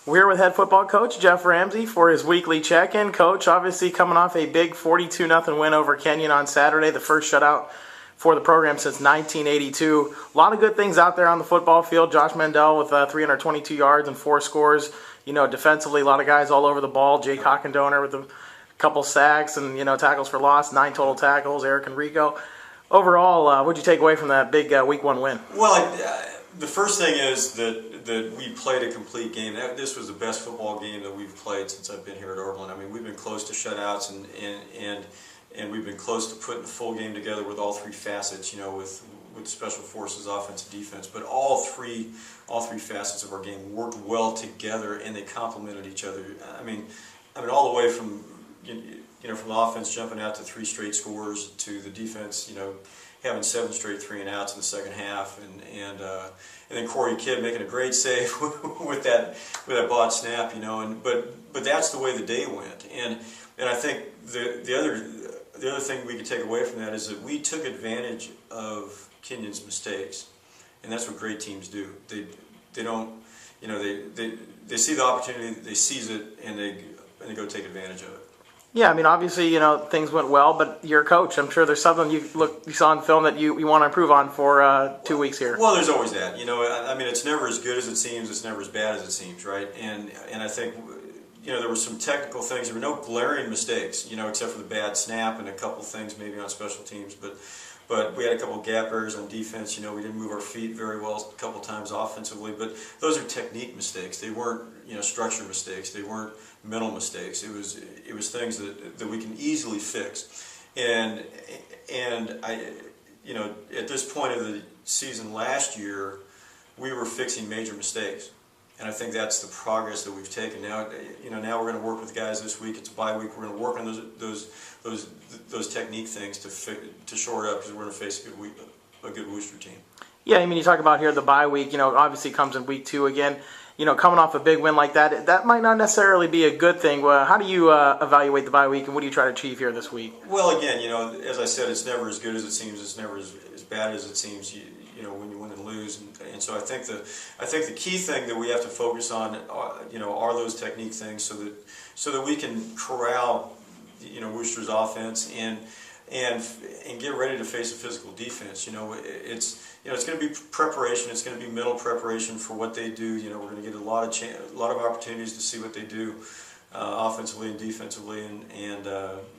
We're here with head football coach Jeff Ramsey for his weekly check-in. Coach, obviously coming off a big 42-0 win over Kenyon on Saturday, the first shutout for the program since 1982. A lot of good things out there on the football field. Josh Mandel with 322 yards and 4 scores. Defensively, a lot of guys all over the ball. Jake Hockendoner with a couple sacks and, tackles for loss, 9 total tackles, Eric Enrico. Overall, what did you take away from that big week 1 win? Well, the first thing is that we played a complete game. This was the best football game that we've played since I've been here at Oberlin. I mean, we've been close to shutouts and we've been close to putting a full game together with all 3 facets, with special forces, offense, and defense. But all three facets of our game worked well together, and they complemented each other. I mean, all the way from from the offense jumping out to 3 straight scores to the defense, having 7 straight 3-and-outs in the second half, and then Corey Kidd making a great save with that botched snap, but that's the way the day went, and I think the other thing we could take away from that is that we took advantage of Kenyon's mistakes, and that's what great teams do. They don't, they see the opportunity, they seize it, and they go take advantage of it. Yeah, obviously, things went well, but you're a coach. I'm sure there's something you saw in film that you want to improve on for 2 weeks here. Well, there's always that. It's never as good as it seems. It's never as bad as it seems, right? And I think, there were some technical things. There were no glaring mistakes, except for the bad snap and a couple things maybe on special teams. But we had a couple gap errors on defense. We didn't move our feet very well a couple times offensively. But those are technique mistakes. They weren't, structure mistakes. They weren't mental mistakes. It was things that we can easily fix. And I, at this point of the season last year, we were fixing major mistakes. And I think that's the progress that we've taken. Now, now we're going to work with guys this week. It's a bye week. We're going to work on those technique things to shore it up, because we're going to face a good Wooster team. Yeah, you talk about here the bye week. Obviously comes in week 2 again. Coming off a big win like that might not necessarily be a good thing. How do you evaluate the bye week, and what do you try to achieve here this week? Well, again, as I said, it's never as good as it seems. It's never as bad as it seems. When you win and lose, and so I think the key thing that we have to focus on, are those technique things, so that we can corral, Wooster's offense and get ready to face a physical defense. It's going to be preparation. It's going to be mental preparation for what they do. We're going to get a lot of opportunities to see what they do offensively and defensively, and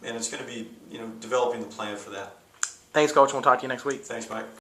it's going to be developing the plan for that. Thanks, Coach. We'll talk to you next week. Thanks, Mike.